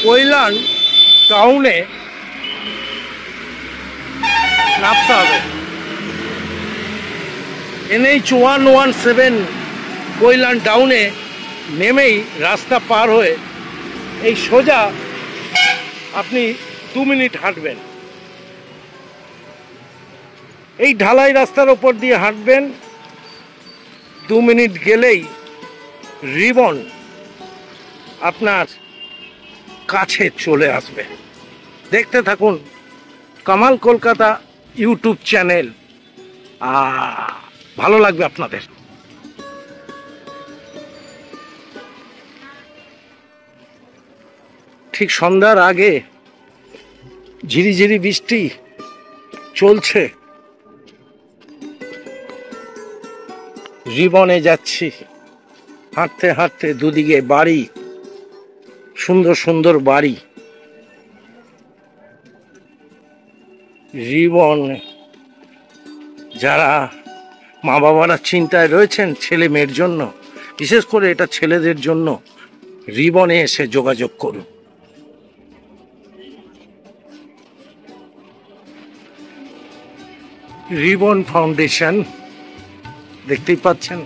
কৈলান টাউনে নামতে হবে। NH 117 কৈলান টাউনে নেমেই রাস্তা পার হয়ে এই সোজা আপনি 2 মিনিট হাঁটবেন। এই ঢালাই রাস্তার ওপর দিয়ে হাঁটবেন, 2 মিনিট গেলেই রিবন আপনার কাছে চলে আসবে। দেখতে থাকুন কামাল কলকাতা ইউটিউব চ্যানেল, ভালো লাগবে আপনাদের। ঠিক সন্ধ্যার আগে ঝিরিঝিরি বৃষ্টি চলছে, রিবনে যাচ্ছি হাঁটতে হাঁটতে, দুদিকে বাড়ি, সুন্দর সুন্দর বাড়ি। রিবন যারা মা বাবারা চিন্তায় রয়েছেন ছেলে মেয়ের জন্য, বিশেষ করে এটা ছেলেদের জন্য, রিবনে এসে যোগাযোগ করুন। রিবন ফাউন্ডেশন দেখতেই পাচ্ছেন,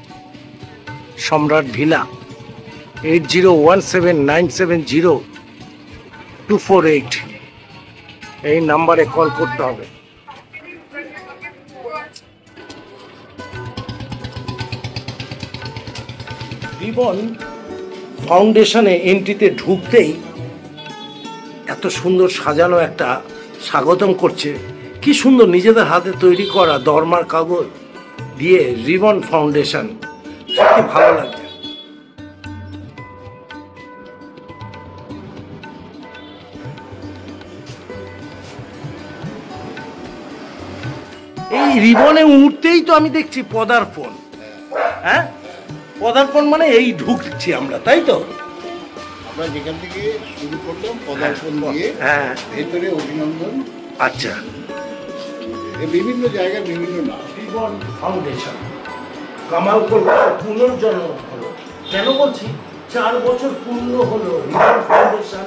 সম্রাট ভিলা, 8017970248 এই নাম্বারে কল করতে হবে। রিবন ফাউন্ডেশনে এন্ট্রিতে ঢুকতেই এত সুন্দর সাজানো একটা স্বাগতম করছে, কি সুন্দর নিজেদের হাতে তৈরি করা দরমার কাগজ দিয়ে রিবন ফাউন্ডেশন, সত্যি ভালো লাগছে। এই রিবনে উঠতেই তো আমি দেখছি পদার্পণ। হ্যাঁ, পদার্পণ মানে এই ঢুকছি আমরা, তাই তো? আমরা যেখান থেকে শুরু করলাম পদার্পণ দিয়ে, হ্যাঁ, ভেতরে অভিনন্দন। আচ্ছা, বিভিন্ন জায়গায় বিভিন্ন নাম। রিবন ফাউন্ডেশন কামাল কলকাতা পুনর্জন্ম হলো। কেন বলছি? 4 বছর পূর্ণ হলো রিবন ফাউন্ডেশন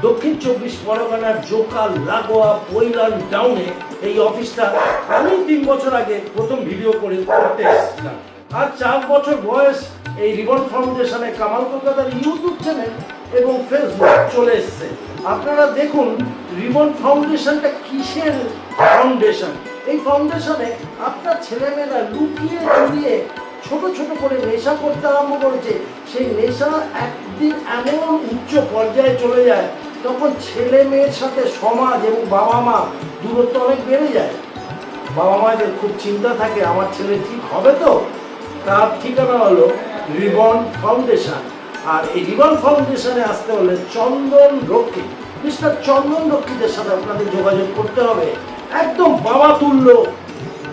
দক্ষিণ 24 পরগনার জোকাল লাগোয়া কৈলান টাউনে। এই অফিসটা আমি 3 বছর আগে প্রথম ভিডিও করে করতে এসেছিলাম। আর 4 বছর বয়স এই রিবন ফাউন্ডেশনে কামাল কলকাতার ইউটিউব চ্যানেল এবং ফেসবুক চলে এসছে। আপনারা দেখুন রিবন ফাউন্ডেশনটা কিসের ফাউন্ডেশন। এই ফাউন্ডেশনে আপনার ছেলেমেয়েরা লুকিয়ে চুরিয়ে ছোট ছোট করে নেশা করতে আরম্ভ করেছে। সেই নেশা একদিন এমন উচ্চ পর্যায়ে চলে যায়, তখন ছেলে মেয়ের সাথে সমাজ এবং বাবা মা দূরত্ব অনেক বেড়ে যায়। বাবা মাদের খুব চিন্তা থাকে আমার ছেলে ঠিক হবে তো। তার ঠিকানা হলো রিবন ফাউন্ডেশন। আর এই রিবন ফাউন্ডেশনে আসতে হলে চন্দন রক্ষী, মিস্টার চন্দন রক্ষীদের সাথে আপনাদের যোগাযোগ করতে হবে। একদম বাবা তুল্য,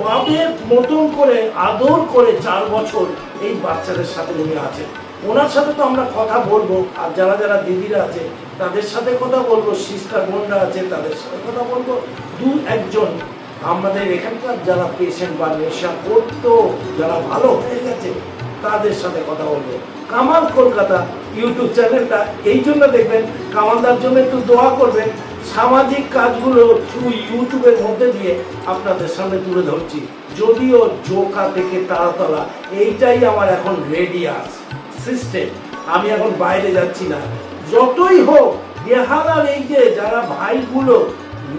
বাবের মতন করে আদর করে 4 বছর এই বাচ্চাদের সাথে উনি আছেন। ওনার সাথে তো আমরা কথা বলবো, আর যারা যারা দিদিরা আছে তাদের সাথে কথা বলবো, সিস্টার বোনরা আছে তাদের সাথে কথা বলবো। 2-1 আমাদের এখানকার যারা পেশেন্ট বা নেশা করতো, যারা ভালো হয়ে গেছে তাদের সাথে কথা বলবো। কামাল কলকাতা ইউটিউব চ্যানেলটা এই জন্য দেখবেন, কামালদার জন্য একটু দোয়া করবেন। সামাজিক কাজগুলো থ্রু ইউটিউবের মধ্যে দিয়ে আপনাদের সামনে তুলে ধরছি। যদিও জোকা থেকে তারাতলা এইটাই আমার এখন রেডিয়াস সিস্টেম, আমি এখন বাইরে যাচ্ছি না। যতই হোক বেহালার এই যে যারা ভাইগুলো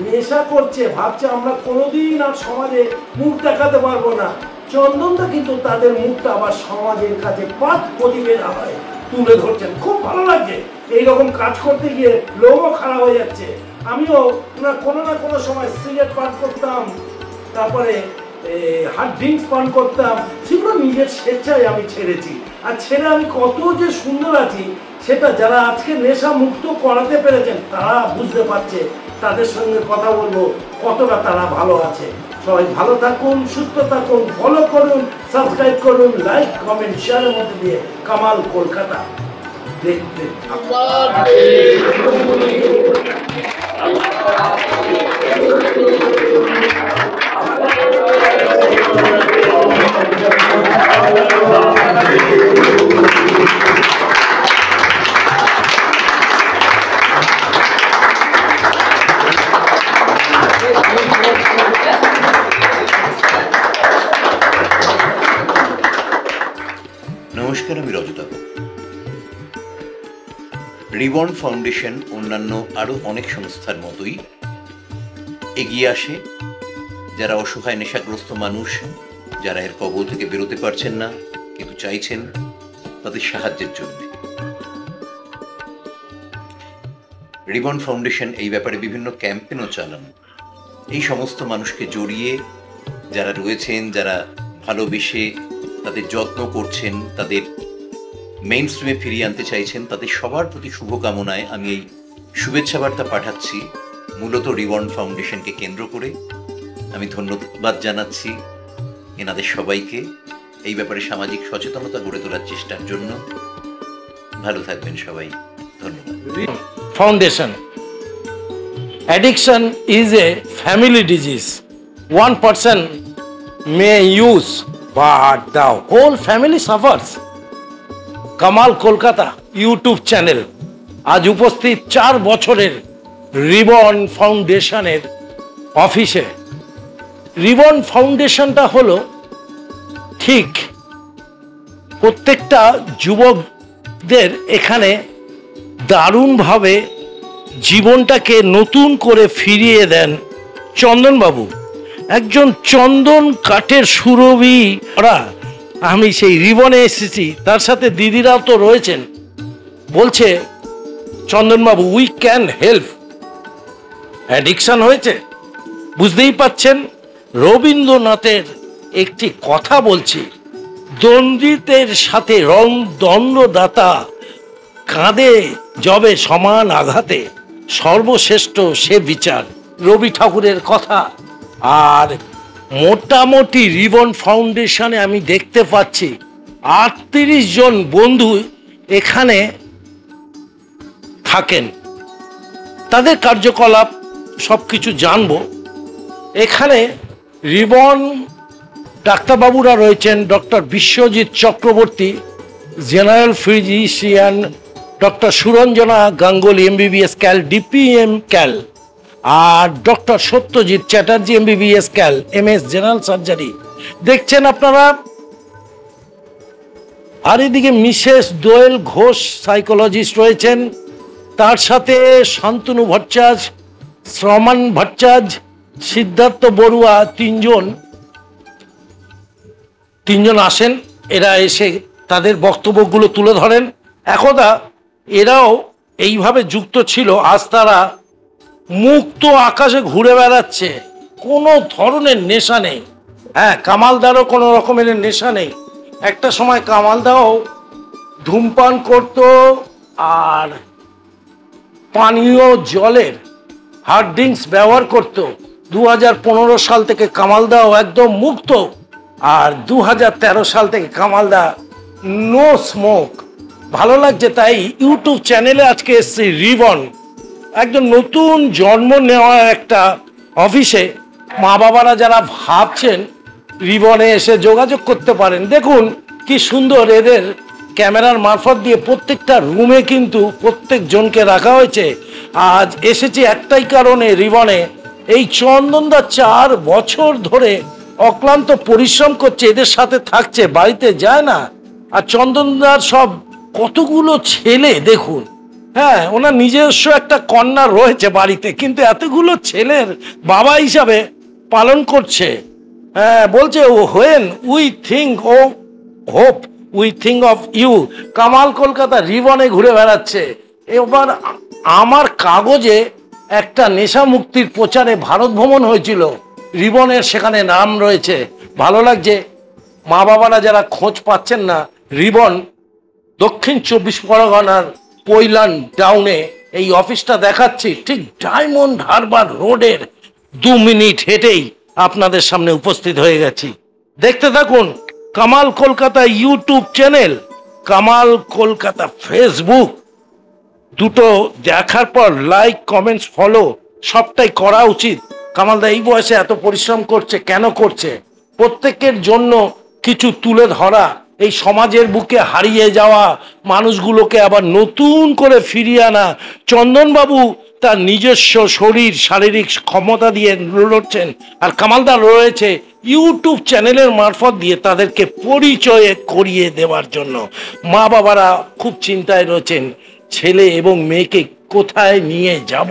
নেশা করছে, ভাবছে আমরা কোনোদিন আর সমাজে মুখ দেখাতে পারবো না, চন্দনদা কিন্তু তাদের মুখটা আবার সমাজের কাছে পাঠ প্রদীপের আড়ায় তুলে ধরছেন। খুব ভালো লাগছে এইরকম কাজ করতে গিয়ে, লোকও খারাপ হয়ে যাচ্ছে। আমিও কোনো না কোনো সময় সিগারেট পান করতাম, তারপরে হার্ড ড্রিঙ্কস পান করতাম, সেগুলো নিজের স্বেচ্ছায় আমি ছেড়েছি। আর ছেড়ে আমি কত যে সুন্দর আছি সেটা যারা আজকে নেশা মুক্ত করাতে পেরেছেন তারা বুঝতে পারছে। তাদের সঙ্গে কথা বলবো কতটা তারা ভালো আছে। সবাই ভালো থাকুন, সুস্থ থাকুন, ফলো করুন, সাবস্ক্রাইব করুন, লাইক কমেন্ট শেয়ারের মধ্যে দিয়ে কামাল কলকাতা দেখতে থাকুন। রিবন ফাউন্ডেশন অন্যান্য আরও অনেক সংস্থার মতোই এগিয়ে আসে যারা অসহায় নেশাগ্রস্ত মানুষ, যারা এর কবল থেকে বেরোতে পারছেন না কিন্তু চাইছেন তাদের সাহায্যের জন্য। রিবন ফাউন্ডেশন এই ব্যাপারে বিভিন্ন ক্যাম্পেনও চালান। এই সমস্ত মানুষকে জড়িয়ে যারা রয়েছেন, যারা ভালোবেসে তাদের যত্ন করছেন, তাদের মেইন স্ট্রিমে ফিরিয়ে আনতে চাইছেন, তাদের সবার প্রতি শুভকামনায় আমি এই শুভেচ্ছা বার্তা পাঠাচ্ছি। মূলত রিবন ফাউন্ডেশনকে কেন্দ্র করে আমি ধন্যবাদ জানাচ্ছি এনাদের সবাইকে এই ব্যাপারে সামাজিক সচেতনতা গড়ে তোলার চেষ্টার জন্য। ভালো থাকবেন সবাই, ধন্যবাদ। Foundation. Addiction is a family disease. One person may use, but the whole family suffers. Kamal Kolkata YouTube channel আজ উপস্থিত 4 বছরের রিবন ফাউন্ডেশনের অফিসে। রিবন ফাউন্ডেশনটা হলো ঠিক প্রত্যেকটা যুবকদের এখানে দারুণভাবে জীবনটাকে নতুন করে ফিরিয়ে দেন চন্দনবাবু। একজন চন্দন কাঠের সুরভি ওরা। আমি সেই রিবনে এসেছি, তার সাথে দিদিরাও তো রয়েছেন। বলছে চন্দনবাবু, উই ক্যান হেল্প। অ্যাডিকশন হয়েছে, বুঝতেই পাচ্ছেন। রবীন্দ্রনাথের একটি কথা বলছি, দণ্ডিতের সাথে রং দণ্ডদাতা কাঁদে যবে সমান আঘাতে, সর্বশ্রেষ্ঠ সে বিচার। রবি ঠাকুরের কথা। আর মোটামুটি রিবন ফাউন্ডেশনে আমি দেখতে পাচ্ছি 38 জন বন্ধু এখানে থাকেন। তাদের কার্যকলাপ সব কিছু জানবো। এখানে রিবন ডাক্তারবাবুরা রয়েছেন, doctor Biswajit Chakraborty general physician, doctor Suranjana Ganguly MBBS Cal DPM Cal, আর doctor Satyajit Chatterjee MBBS Cal MS general surgery দেখছেন আপনারা। আর এদিকে মিসেস দোয়েল ঘোষ সাইকোলজিস্ট রয়েছেন, তার সাথে শান্তনু ভট্টাচার্য, শ্রমণ ভট্টাচার্য, সিদ্ধার্থ বড়ুয়া, তিনজন আসেন। এরা এসে তাদের বক্তব্যগুলো তুলে ধরেন। একদা এরাও এইভাবে যুক্ত ছিল, আজ তারা মুক্ত আকাশে ঘুরে বেড়াচ্ছে, কোনো ধরনের নেশা নেই। হ্যাঁ, কামালদারও কোনো রকমের নেশা নেই। একটা সময় কামালদাও ধূমপান করত আর পানীয় জলের হার্ড ড্রিঙ্কস ব্যবহার করত। 2015 সাল থেকে কামালদাও একদম মুক্ত, আর 2013 সাল থেকে কামালদা নো স্মোক। ভালো লাগছে, তাই ইউটিউব চ্যানেলে আজকে এসছে রিবন, একজন নতুন জন্ম নেওয়া একটা অফিসে। মা বাবারা যারা ভাবছেন রিবনে এসে যোগাযোগ করতে পারেন। দেখুন কি সুন্দর এদের ক্যামেরার মারফত দিয়ে প্রত্যেকটা রুমে কিন্তু প্রত্যেকজনকে রাখা হয়েছে। আজ এসেছি একটাই কারণে রিবনে, এই চন্দনদা 4 বছর ধরে অক্লান্ত পরিশ্রম করছে, এদের সাথে থাকছে, বাড়িতে যায় না। আর চন্দনদার সব কতগুলো ছেলে দেখুন। হ্যাঁ, ওনার নিজস্ব একটা কন্যা রয়েছে বাড়িতে, কিন্তু এতগুলো ছেলের বাবা হিসাবে পালন করছে। হ্যাঁ, বলছে when we think oh hope we think of you. Kamal Kolkata রিবনে ঘুরে বেড়াচ্ছে। এবার আমার কাগজে একটা নেশা মুক্তির প্রচারে ভারত ভ্রমণ হয়েছিল, রিবনের সেখানে নাম রয়েছে। ভালো লাগছে। মা বাবারা যারা খোঁজ পাচ্ছেন না, রিবন দক্ষিণ 24 পরগনার পৈলান টাউনে এই অফিসটা দেখাচ্ছি, ঠিক ডায়মন্ড হারবার রোডের 2 মিনিট হেঁটেই আপনাদের সামনে উপস্থিত হয়ে গেছি। দেখতে থাকুন Kamal Kolkata YouTube channel, Kamal Kolkata Facebook. দুটো দেখার পর লাইক, কমেন্টস, ফলো সবটাই করা উচিত। কামালদা এই বয়সে এত পরিশ্রম করছে, কেন করছে? প্রত্যেকের জন্য কিছু তুলে ধরা, এই সমাজের বুকে হারিয়ে যাওয়া মানুষগুলোকে আবার নতুন করে ফিরিয়ে আনা। চন্দনবাবু তার নিজস্ব শরীর শারীরিক ক্ষমতা দিয়ে লড়ছেন, আর কামালদা রয়েছে ইউটিউব চ্যানেলের মারফত দিয়ে তাদেরকে পরিচয় করিয়ে দেওয়ার জন্য। মা বাবারা খুব চিন্তায় রয়েছেন, ছেলে এবং মেয়েকে কোথায় নিয়ে যাব,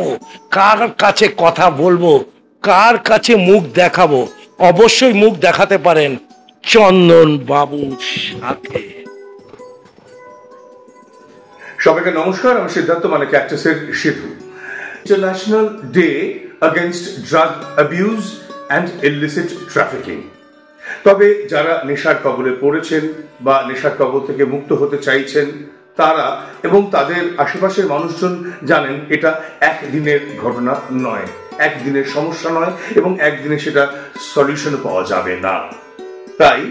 কার কাছে কথা বলবো, কার কাছে মুখ দেখাবো, অবশ্যই মুখ দেখাতে পারেন চন্দন বাবুর সাথে। সবাইকে নমস্কার, আমি সিদ্ধার্থ, মানে ক্যাকটাসের Sidhu. International day against drug abuse and illicit trafficking. তবে যারা নেশার কবলে পড়েছেন বা নেশার কবল থেকে মুক্ত হতে চাইছেন তারা এবং তাদের আশেপাশের মানুষজন জানেন এটা একদিনের ঘটনা নয়, একদিনের সমস্যা নয় এবং একদিনে সেটা সলিউশন পাওয়া যাবে না। তাই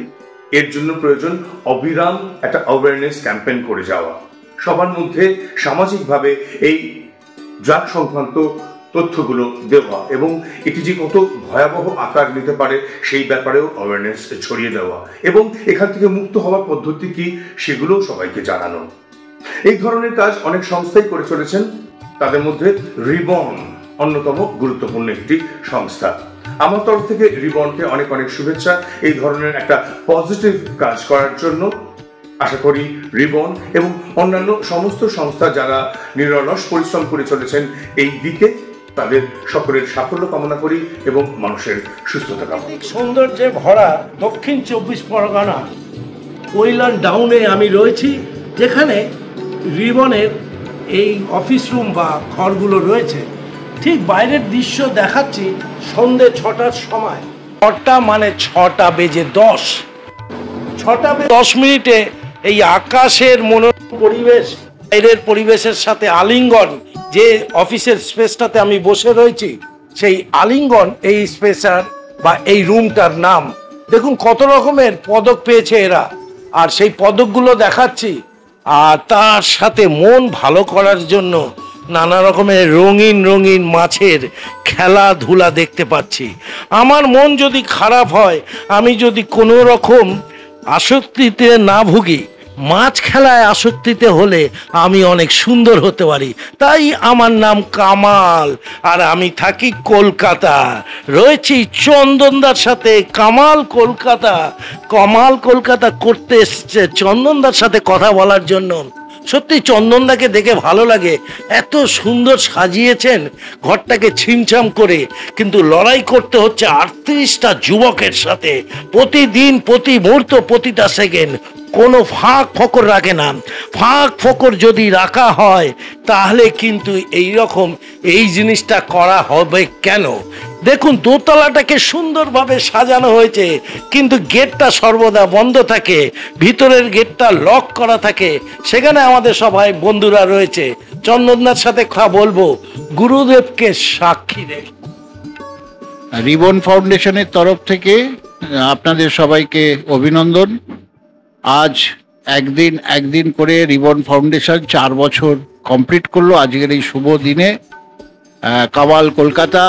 এর জন্য প্রয়োজন অবিরাম একটা অ্যাওয়ারনেস ক্যাম্পেইন করে যাওয়া, সবার মধ্যে সামাজিকভাবে এই ড্রাগ সংক্রান্ত তথ্যগুলো দেওয়া এবং এটি যে কত ভয়াবহ আকার নিতে পারে সেই ব্যাপারেও অ্যাওয়ারনেস ছড়িয়ে দেওয়া এবং এখান থেকে মুক্ত হওয়ার পদ্ধতি কি সেগুলোও সবাইকে জানানো। এই ধরনের কাজ অনেক সংস্থাই করে চলেছেন, তাদের মধ্যে রিবন অন্যতম গুরুত্বপূর্ণ একটি সংস্থা। আমার তরফ থেকে রিবনকে অনেক অনেক শুভেচ্ছা এই ধরনের একটা পজিটিভ কাজ করার জন্য। আশা করি রিবন এবং অন্যান্য সমস্ত সংস্থা যারা নিরলস পরিশ্রম করে চলেছেন এই দিকে, তাদের সকলের সাফল্য কামনা করি এবং মানুষের সুস্থতা কামনা করি। সৌন্দর্যে ভরা দক্ষিণ 24 পরগনা কৈলান ডাউনে আমি রয়েছি, যেখানে রিবনের এই অফিস রুম বা ঘরগুলো রয়েছে। ঠিক বাইরের দৃশ্য দেখাচ্ছি সন্ধ্যে 6টার সময়। 6টা মানে 6টা বেজে 10, 6টা বেজে 10 মিনিটে এই আকাশের মনোরম পরিবেশ, বাইরের পরিবেশের সাথে আলিঙ্গন, যে অফিসের স্পেসটাতে আমি বসে রয়েছি সেই আলিঙ্গন, এই স্পেসটার বা এই রুমটার নাম। দেখুন কত রকমের পদক পেয়েছে এরা, আর সেই পদকগুলো দেখাচ্ছি। আর তার সাথে মন ভালো করার জন্য নানা রকমের রঙিন রঙিন মাছের খেলাধুলা দেখতে পাচ্ছি। আমার মন যদি খারাপ হয়, আমি যদি কোনো রকম আসক্তিতে না ভুগি, মাছ খেলায় আসক্তিতে হলে আমি অনেক সুন্দর হতে পারি। তাই আমার নাম কামাল, আর আমি থাকি কলকাতা। রয়েছি চন্দনদার সাথে। কামাল কলকাতা করতে এসছে চন্দনদার সাথে কথা বলার জন্য। সত্যি চন্দনদাকে দেখে ভালো লাগে, এত সুন্দর সাজিয়েছেন ঘরটাকে ছিমছাম করে, কিন্তু লড়াই করতে হচ্ছে 38টা যুবকের সাথে প্রতিদিন, প্রতি মুহূর্ত, প্রতিটা সেকেন্ড। কোনো ফাঁক ফোকর রাখে না। ফাঁক ফোকর যদি রাখা হয় তাহলে কিন্তু এই জিনিসটা করা হবে কেন? দেখুন দোতলাটাকে সুন্দরভাবে সাজানো হয়েছে, কিন্তু গেটটা সর্বদা বন্ধ থাকে, ভিতরের গেটটা লক করা থাকে। সেখানে আমাদের সবাই বন্ধুরা রয়েছে। চন্দনদার সাথে কথা বলবো গুরুদেবকে সাক্ষী রেখে। রিবন ফাউন্ডেশনের তরফ থেকে আপনাদের সবাইকে অভিনন্দন। আজ একদিন করে রিবন ফাউন্ডেশন 4 বছর কমপ্লিট করলো। আজকের এই শুভ দিনে কামাল কলকাতা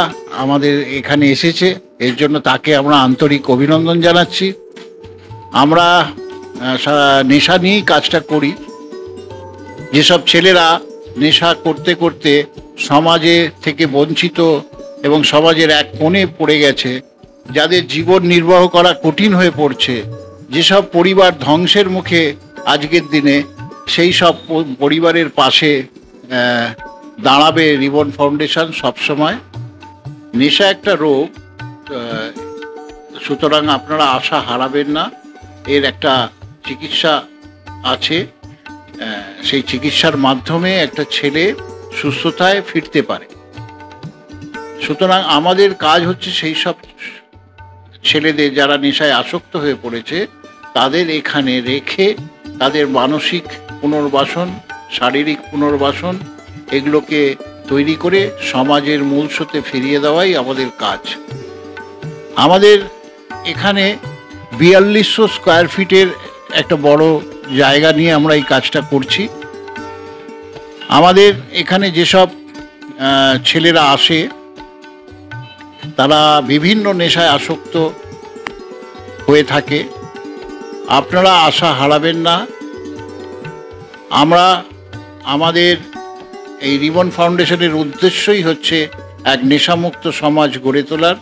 আমাদের এখানে এসেছে, এর জন্য তাকে আমরা আন্তরিক অভিনন্দন জানাচ্ছি। আমরা নেশা নিয়েই কাজটা করি। যেসব ছেলেরা নেশা করতে করতে সমাজে থেকে বঞ্চিত এবং সমাজের এক কোণে পড়ে গেছে, যাদের জীবন নির্বাহ করা কঠিন হয়ে পড়ছে, যেসব পরিবার ধ্বংসের মুখে আজকের দিনে, সেই সব পরিবারের পাশে দাঁড়াবে রিবন ফাউন্ডেশন সবসময়। নেশা একটা রোগ, সুতরাং আপনারা আশা হারাবেন না। এর একটা চিকিৎসা আছে, সেই চিকিৎসার মাধ্যমে একটা ছেলে সুস্থতায় ফিরতে পারে। সুতরাং আমাদের কাজ হচ্ছে সেই সব ছেলেদের যারা নেশায় আসক্ত হয়ে পড়েছে তাদের এখানে রেখে তাদের মানসিক পুনর্বাসন, শারীরিক পুনর্বাসন এগুলোকে তৈরি করে সমাজের মূল স্রোতে ফিরিয়ে দেওয়াই আমাদের কাজ। আমাদের এখানে 4200 স্কোয়ার ফিটের একটা বড় জায়গা নিয়ে আমরা এই কাজটা করছি। আমাদের এখানে যেসব ছেলেরা আসে তারা বিভিন্ন নেশায় আসক্ত হয়ে থাকে। আপনারা আশা হারাবেন না। আমরা আমাদের এই রিবন ফাউন্ডেশনের উদ্দেশ্যই হচ্ছে এক নেশামুক্ত সমাজ গড়ে তোলার।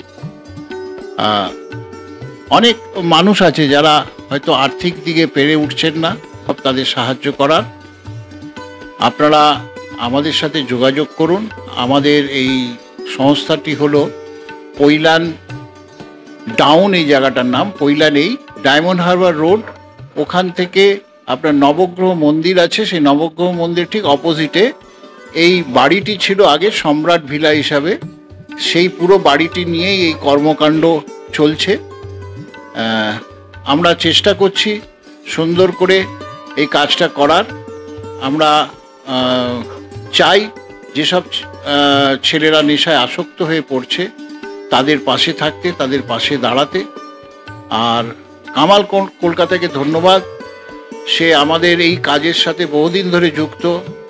অনেক মানুষ আছে যারা হয়তো আর্থিক দিকে পেরে উঠছেন না, তাদের সাহায্য করার। আপনারা আমাদের সাথে যোগাযোগ করুন। আমাদের এই সংস্থাটি হলো পৈলান ডাউন, এই জায়গাটার নাম পৈলান, এই ডায়মন্ড হারবার রোড। ওখান থেকে আপনার নবগ্রহ মন্দির আছে, সেই নবগ্রহ মন্দির ঠিক অপোজিটে এই বাড়িটি ছিল আগে সম্রাট ভিলা হিসাবে। সেই পুরো বাড়িটি নিয়েই এই কর্মকাণ্ড চলছে। আমরা চেষ্টা করছি সুন্দর করে এই কাজটা করার। আমরা চাই যেসব ছেলেরা নেশায় আসক্ত হয়ে পড়ছে তাদের পাশে থাকতে, তাদের পাশে দাঁড়াতে। আর কামাল কলকাতাকে ধন্যবাদ, সে আমাদের এই কাজের সাথে বহুদিন ধরে যুক্ত,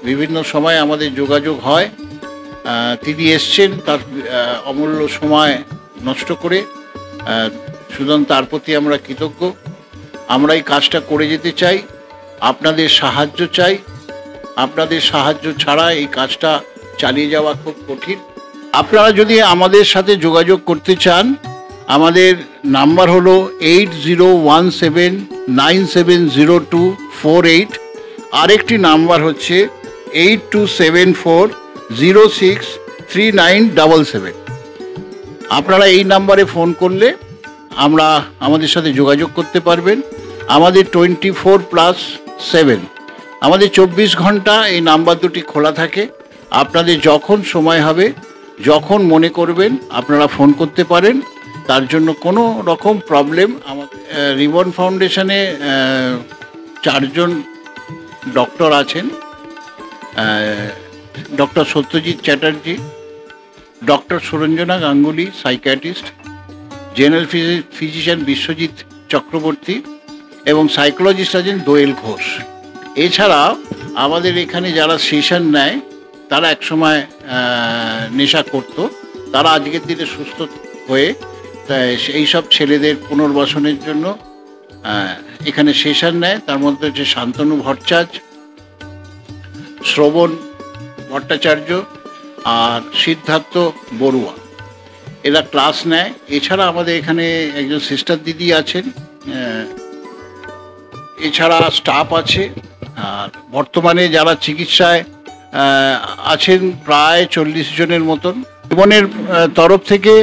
বিভিন্ন সময় আমাদের যোগাযোগ হয়। তিনি এসছেন তার অমূল্য সময় নষ্ট করে, সুতরাং তার প্রতি আমরা কৃতজ্ঞ। আমরা এই কাজটা করে যেতে চাই, আপনাদের সাহায্য চাই। আপনাদের সাহায্য ছাড়া এই কাজটা চালিয়ে যাওয়া খুব কঠিন। আপনারা যদি আমাদের সাথে যোগাযোগ করতে চান, আমাদের নাম্বার হলো 8017970248। আরেকটি নাম্বার হচ্ছে 8274063977। আপনারা এই নাম্বারে ফোন করলে আমাদের সাথে যোগাযোগ করতে পারবেন। আমাদের 24+7, আমাদের 24 ঘন্টা এই নাম্বার দুটি খোলা থাকে। আপনাদের যখন সময় হবে, যখন মনে করবেন আপনারা ফোন করতে পারেন। তার জন্য কোনো রকম প্রবলেম রিবন ফাউন্ডেশনে 4 জন ডক্টর আছেন। Doctor Satyajit Chatterjee, doctor Suranjana Ganguly psychiatrist, general physician Biswajit Chakraborty এবং সাইকোলজিস্ট আছেন দোয়েল ঘোষ। এছাড়া আমাদের এখানে যারা সেশন নেয় তারা একসময় নেশা করত, তারা আজকের দিনে সুস্থ হয়ে এই সব ছেলেদের পুনর্বাসনের জন্য এখানে সেশন নেয়। তার মধ্যে হচ্ছে শান্তনু ভট্টাচার্য, শ্রবণ ভট্টাচার্য আর সিদ্ধার্থ বড়ুয়া, এরা ক্লাস নেয়। এছাড়া আমাদের এখানে একজন সিস্টার দিদি আছেন, এছাড়া স্টাফ আছে। আর বর্তমানে যারা চিকিৎসায় আছেন প্রায় 40 জনের মতন। জীবনের তরফ থেকে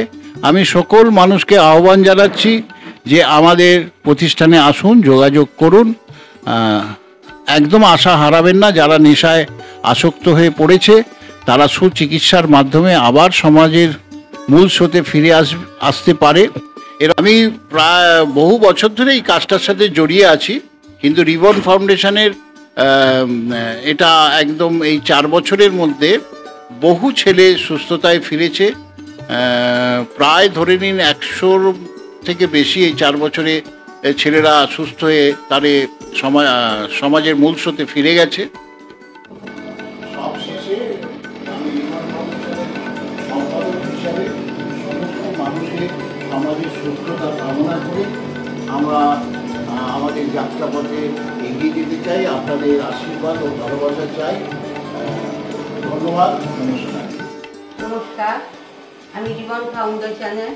আমি সকল মানুষকে আহ্বান জানাচ্ছি যে আমাদের প্রতিষ্ঠানে আসুন, যোগাযোগ করুন। একদম আশা হারাবেন না। যারা নেশায় আসক্ত হয়ে পড়েছে তারা সুচিকিৎসার মাধ্যমে আবার সমাজের মূল স্রোতে ফিরে আসতে পারে। আমি প্রায় বহু বছর ধরে এই কাজটার সাথে জড়িয়ে আছি, কিন্তু রিবন ফাউন্ডেশনের এটা একদম এই 4 বছরের মধ্যে বহু ছেলে সুস্থতায় ফিরেছে। প্রায় ধরে নিন 100 থেকে বেশি এই 4 বছরে ছেলেরা সুস্থ হয়ে তাদের সমাজের মূল স্রোতে ফিরে গেছে। সবশেষে আমি রিবন ফাউন্ডেশনের সম্পাদক হিসাবে সমস্ত মানুষের সমাজের সুস্থতা কামনা করে আমরা আমাদের যাত্রাপথে এগিয়ে যেতে চাই। আপনাদের আশীর্বাদ ও ভালোবাসা চাই। ধন্যবাদ, নমস্কার। নমস্কার, আমি রিবন ফাউন্ডেশনের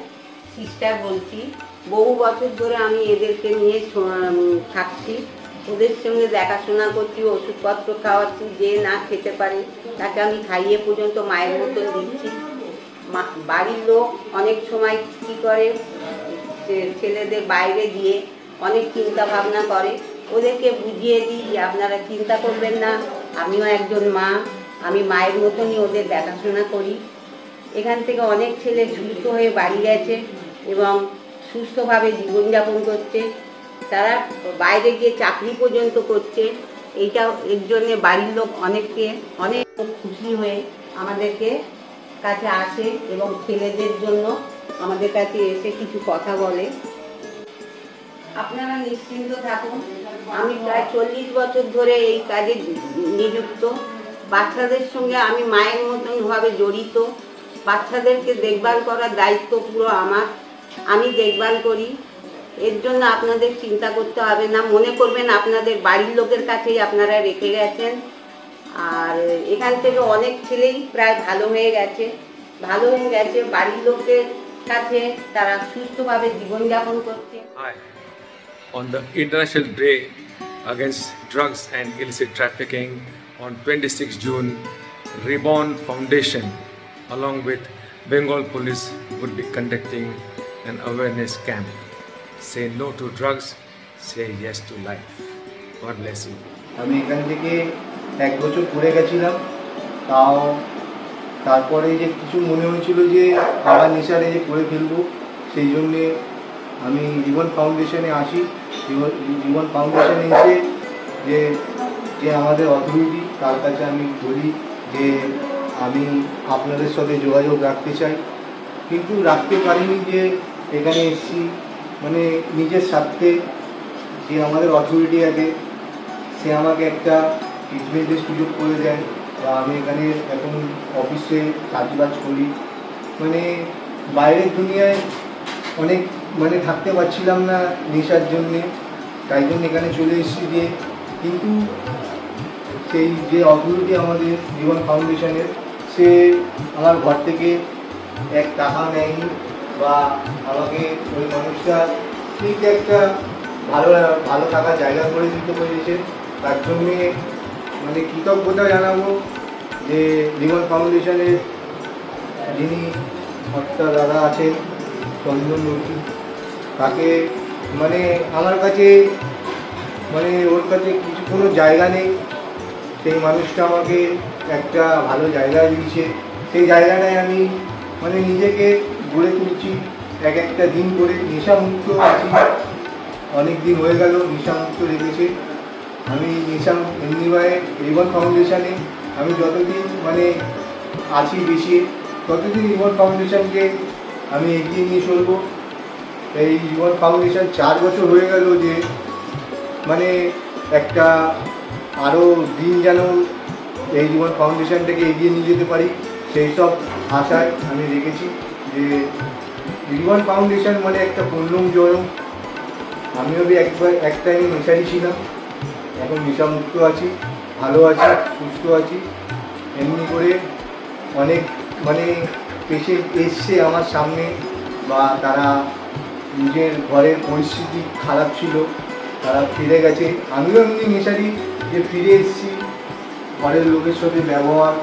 সিস্টার বলছি। বহু বছর ধরে আমি এদেরকে নিয়ে থাকছি, ওদের সঙ্গে দেখাশোনা করছি, ওষুধপত্র খাওয়াচ্ছি। যে না খেতে পারে তাকে আমি খাইয়ে পর্যন্ত মায়ের মতন দিচ্ছি। বাড়ির লোক অনেক সময় কী করে, ছেলেদের বাইরে দিয়ে অনেক চিন্তা ভাবনা করে, ওদেরকে বুঝিয়ে দিই যে আপনারা চিন্তা করবেন না, আমিও একজন মা, আমি মায়ের মতনই ওদের দেখাশোনা করি। এখান থেকে অনেক ছেলে সুস্থ হয়ে বাড়ি গেছে এবং সুস্থভাবে জীবনযাপন করছে। তারা বাইরে গিয়ে চাকরি পর্যন্ত করছে। এর জন্যে বাড়ির লোক অনেক খুশি হয়ে আমাদেরকে কাছে আসে এবং ছেলেদের জন্য আমাদের কাছে এসে কিছু কথা বলে। আপনারা নিশ্চিন্ত থাকুন, আমি প্রায় 40 বছর ধরে এই কাজে নিযুক্ত। বাচ্চাদের সঙ্গে আমি মায়ের মতনভাবে জড়িত। বাচ্চাদেরকে দেখভাল করার দায়িত্ব পুরো আমার, আমি দেখভাল করি। এর জন্য আপনাদের চিন্তা করতে হবে না, মনে করবেন আপনাদের বাড়ির লোকের কাছেই আপনারা রেখে গেছেন। আর এখান থেকে অনেক ছেলেই প্রায় ভালো হয়ে গেছে। বাড়ির লোকের কাছে তারা সুস্থভাবে জীবনযাপন করছে। On the International Day Against Drugs and Illicit Trafficking on 26 June, Reborn Foundation along with Bengal Police would be conducting an awareness camp. Say no to drugs, say yes to life. God bless you. আমি এখান থেকে 1 বছর পড়ে গেছিলাম, তাও তারপরে যে কিছু মনে হয়েছিল যে আবার নেশারে যে করে ফেলবো, সেই জন্যে আমি রিবন ফাউন্ডেশনে আসি। রিবন ফাউন্ডেশনে এসে যে আমাদের অথরিটি, তার কাছে আমি বলি যে আমি আপনাদের সাথে যোগাযোগ রাখতে চাই, কিন্তু রাখতে পারিনি। যে এখানে এসেছি মানে নিজের স্বার্থে, যে আমাদের অথরিটি আছে সে আমাকে একটা ট্রিটমেন্টের সুযোগ করে দেয়, বা আমি এখানে এখন অফিসে কাজবাজ করি। মানে বাইরের দুনিয়ায় অনেক মানে থাকতে পারছিলাম না নেশার জন্যে, তাই জন্য এখানে চলে এসেছি। যে কিন্তু সেই যে অথরিটি আমাদের রিবন ফাউন্ডেশনের, সে আমার ঘর থেকে 1 টাকা নেয়নি, বা আমাকে ওই মানুষটা ঠিক একটা ভালো থাকার জায়গা করে দিতে পেরেছে। তার জন্যে মানে কৃতজ্ঞতা জানাবো যে রিবন ফাউন্ডেশনের যিনি একটা দাদা আছেন চন্দন মূর্তি, তাকে মানে আমার কাছে মানে ওর কাছে কোনো জায়গা নেই, সেই মানুষটা আমাকে একটা ভালো জায়গা দিয়েছে। সেই জায়গাটায় আমি মানে নিজেকে গড়ে তুলছি একটা দিন করে। নেশামুক্ত আছি, অনেক দিন হয়ে গেল নেশামুক্ত রেখেছে। আমি এমনিভাবে রিবন ফাউন্ডেশনে আমি যতদিন মানে আছি বেশি, ততদিন রিবন ফাউন্ডেশনকে আমি এগিয়ে নিয়ে চলবো। এই রিবন ফাউন্ডেশন 4 বছর হয়ে গেল, যে মানে একটা আরও দিন যেন এই রিবন ফাউন্ডেশনটাকে এগিয়ে নিয়ে যেতে পারি, সেই সব আশায় আমি রেখেছি। যে রিবন ফাউন্ডেশন মানে একটা পূর্ণম জনম। আমিও এক টাইমে নেশারি ছিলাম, এখন নেশামুক্ত আছি, ভালো আছি, সুস্থ আছি। এমনি করে অনেক মানে পেশেন্ট এসছে আমার সামনে, বা তারা নিজের ঘরের পরিস্থিতি খারাপ ছিল, তারা ফিরে গেছে। আমিও এমনি নেশারি যে ফিরে এসেছি, ঘরের লোকের সাথে ব্যবহার,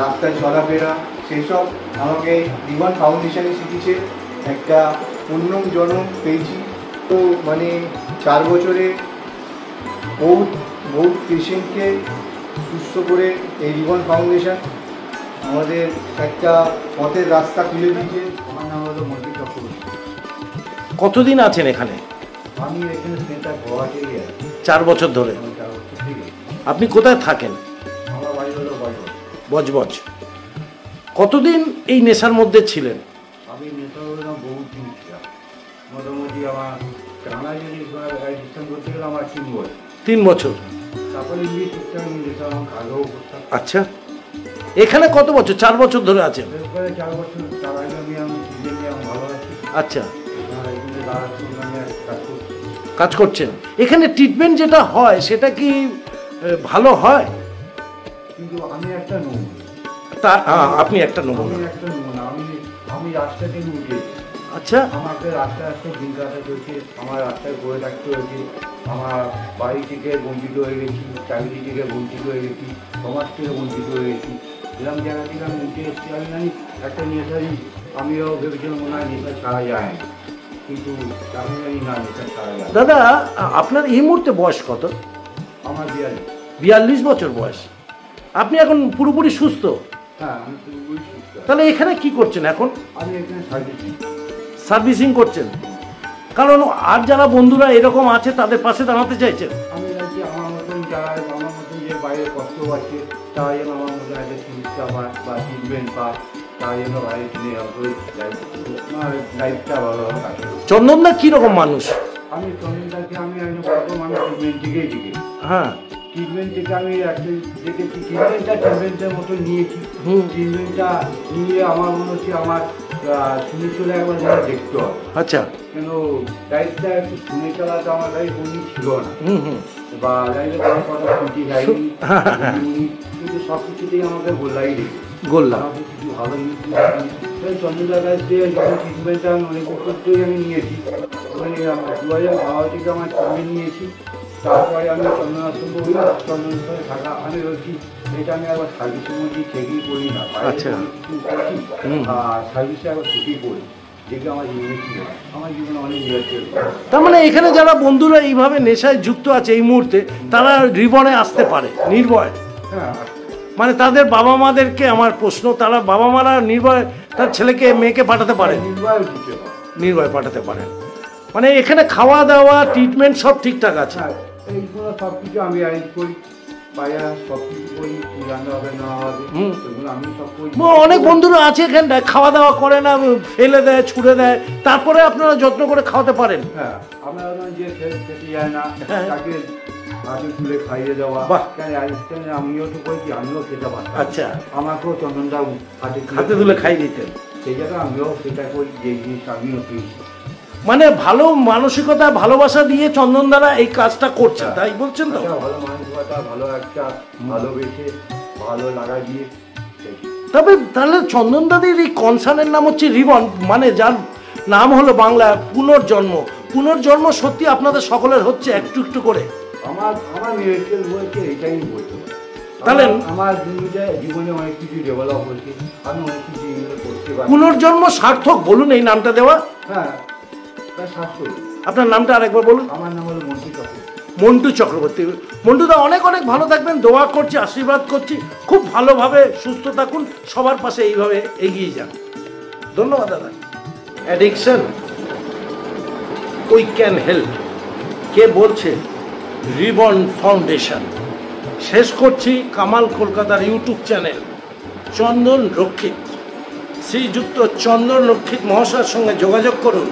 রাস্তায় চলাফেরা, সেই সব আমাকে রিবন ফাউন্ডেশনে শিখিয়েছে। একটা পূর্ণম জন্ম পেয়েছি। তো মানে 4 বছরে বহু পেশেন্টকে সুস্থ করে এই রিবন ফাউন্ডেশন আমাদের একটা পথের রাস্তা খুলে দিয়েছে। আমার নাম হলো মন্দির চক্রবর্তী। কতদিন আছেন এখানে? আমি এখানে সেন্টার গুয়াহাটি 4 বছর ধরে। 4 বছর থেকে। আপনি কোথায় থাকেন? আমার বাড়ি হলো বজবজ। কতদিন এই নেশার মধ্যে ছিলেন? আমি নেশা হলাম বহু দিন ছিলাম, মোটামুটি আমার টানা যদি রেজিস্ট্রেশন করতে গেলে আমার 3 বছর। 3 বছর। তারপরে গিয়ে টুকটাক আমি যেতাম, কাজও করতাম। আচ্ছা, এখানে কত বছর? 4 বছর ধরে আছেন? এরপরে 4 বছর। তার আগে আমি ভালো আছি। আচ্ছা, এখানে দাঁড়াচ্ছি, আমি কাজ করছি। কাজ করছেন। এখানে ট্রিটমেন্ট যেটা হয় সেটা কি ভালো হয়? কিন্তু আমি একটা নমুনা। আপনি একটা নমুনা। আমি রাস্তা থেকে উঠেছি। আচ্ছা, আমাকে রাস্তায় দিন কাটাতে হয়েছে, আমার রাস্তায় ঘুরে থাকতে হয়েছে, আমার বাড়ি থেকে বঞ্চিত হয়ে গেছি, চাকরি থেকে বঞ্চিত হয়ে গেছি, সমাজ থেকে বঞ্চিত হয়ে গেছি। এরকম জায়গা থেকে আমি উঠে এসেছি। আমি জানি একটা নেশারি, আমিও ভেবেছিলাম মনে হয় নেশা ছাড়া যায় না, কিন্তু আমি জানি না নেশা ছাড়া যায়। দাদা আপনার এই মুহূর্তে বয়স কত? আমার 42 বছর বয়স। আপনি এখন পুরোপুরি সুস্থ? হ্যাঁ, আমি পুরোপুরি সুস্থ। তাহলে এখানে কি করছেন এখন? আমি এখানে সার্ভিসিং করছেন। কারণ আর যারা বন্ধুরা এরকম আছে তাদের পাশে দাঁড়াতে চাইছেন। আমি চাইছি আমার মতন যারা, আমার মতন যে বাইরে কষ্ট পাচ্ছে, তারা যেন আমার মতন একটা চিকিৎসা পায় বা ট্রিটমেন্ট পায়, তারা যেন বাইরে কিনে লাইফটা ভালোভাবে কাটে। চন্দনদা কিরকম মানুষ? আমি চন্দনদাকে আমি একজন মানুষ ট্রিটমেন্ট থেকেই শিখেছি। হ্যাঁ, ট্রিটমেন্ট থেকে আমি দেখেছি, ট্রিটমেন্টের মতো নিয়েছি। ট্রিটমেন্টটা নিয়ে আমার মনে হচ্ছে আমার শুনে চলে একবার দেখতে হবে। আচ্ছা, কেন লাইফটা একটু শুনে চলাটা আমার লাইফ উনি ছিল না, বা লাইফে কোনো কথা শুনতে যায়নি, কিন্তু সব কিছুতেই আমাকে গোল্লাই দিয়েছে। আমাকে কিছু ভালো জিনিস চন্দ্রদার কাছ থেকে যখন ট্রিটমেন্টটা আমি অনেক বছর ধরে আমি নিয়েছি। 2012 থেকে আমার ট্রিটমেন্ট নিয়েছি। তারপরে আমি চন্দনাশ্রম করি, চন্দনাশ্রমে থাকা আমি বলছি এটা আমি একবার সার্ভিসের মধ্যে থেকেই করি না, আচ্ছা। আর সার্ভিসে একবার থেকেই করি, দেখে আমার জীবনে কি হয়, আমার জীবনে অনেক মিরাকেল। তার মানে এখানে যারা বন্ধুরা এইভাবে নেশায় যুক্ত আছে এই মুহূর্তে, তারা রিবনে আসতে পারে নির্ভয়। হ্যাঁ, মানে তাদের বাবা মাদেরকে আমার প্রশ্ন, তারা বাবা মারা নির্ভয় তার ছেলেকে মেয়েকে পাঠাতে পারে, নির্ভয় দিতে পারে। নির্ভয় পাঠাতে পারেন। মানে এখানে খাওয়া দাওয়া ট্রিটমেন্ট সব ঠিকঠাক আছে। হ্যাঁ, এইগুলো সব কিছু আমি অ্যারেঞ্জ করি, বাইরে সব কিছু করি, কি রান্না হবে না হবে এগুলো আমি সব করি। অনেক বন্ধুরা আছে এখানটায় খাওয়া দাওয়া করে না, ফেলে দেয়, ছুড়ে দেয়, তারপরে আপনারা যত্ন করে খাওয়াতে পারেন। হ্যাঁ, আমরা যে খেতে যায় না হ্যাঁ। তাকে হাতে তুলে খাইয়ে দেওয়া। বাহ। কেন আমিও তো করেছি, আমিও খেতে পারতাম। আচ্ছা, আমাকেও চন্দনদা হাতে তুলে খাই দিতেন। সেই জায়গায় আমিও সেটা করি, যে জিনিস আমিও পেয়েছি। মানে ভালো মানসিকতা, ভালোবাসা দিয়ে চন্দন দ্বারা এই কাজটা করছে, তাই বলছেন তো? একটা ভালো মানসিকতা, ভালো একটা ভালোবেসে ভালো লাগা দিয়ে তবে তাহলে চন্দন দাদির এই কনসার্নের নাম হচ্ছে রিবন, মানে যার নাম হলো বাংলা পুনর্জন্ম। পুনর্জন্ম সত্যি আপনাদের সকলের হচ্ছে একটু একটু করে? আমার মিরাকেল হয়েছে, এটাই বলতে পারি। তাহলে আমার জীবনে অনেক কিছু ডেভেলপ হয়েছে, আমি অনেক কিছু এগুলো করতে পারি। পুনর্জন্ম সার্থক বলুন এই নামটা দেওয়া। হ্যাঁ, প্রায় 700। আপনার নামটা আরেকবার বলুন। আমার নাম হলো মন্টু চক্রবর্তী। মন্টু চক্রবর্তী। মন্টুদা অনেক অনেক ভালো থাকবেন, দোয়া করছি, আশীর্বাদ করছি, খুব ভালোভাবে সুস্থ থাকুন, সবার পাশে এইভাবে এগিয়ে যান। ধন্যবাদ দাদা। অ্যাডিকশন উই ক্যান হেল্প, কে বলছে? Ribbon foundation. শেষ করছি কামাল কলকাতার ইউটিউব চ্যানেল চন্দন রক্ষিত। শ্রীযুক্ত চন্দন রক্ষিত মহাশয়ের সঙ্গে যোগাযোগ করুন,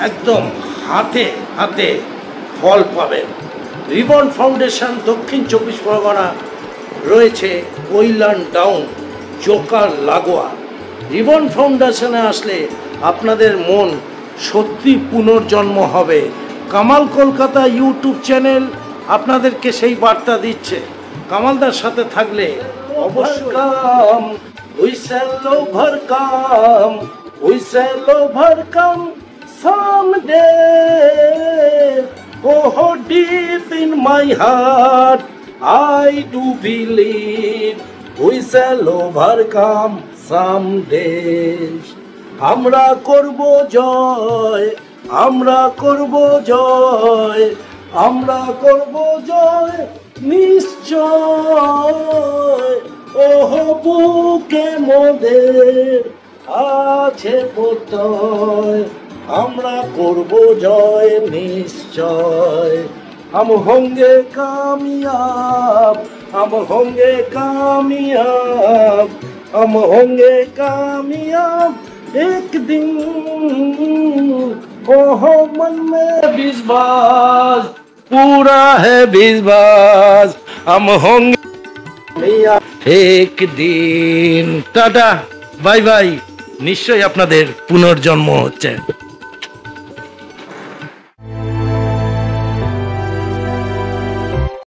একদম হাতে হাতে ফল পাবেন। রিবন ফাউন্ডেশন দক্ষিণ 24 পরগনা রয়েছে ওইল্যান্ড ডাউন, জোকার লাগোয়া। রিবন ফাউন্ডেশনে আসলে আপনাদের মন সত্যি পুনর্জন্ম হবে। কামাল কলকাতা ইউটিউব চ্যানেল আপনাদেরকে সেই বার্তা দিচ্ছে। কামালদার সাথে থাকলে অবশ্যই we shall overcome, we shall overcome someday. Oh, deep in my heart I do believe we shall overcome someday. আমরা করব জয়, আমরা করব জয়, আমরা করব জয় নিশ্চয়। ওহ বুকে মোদের আছে প্রত্যয়, আমরা করব জয় নিশ্চয়। हम होंगे कामयाब, हम होंगे कामयाब, हम होंगे कामयाब एक दिन। ओह मन में विश्वास, पूरा है विश्वास, हम होंगे एक दिन। Tata, bye bye. নিশ্চয়ই আপনাদের পুনর্জন্ম হচ্ছে।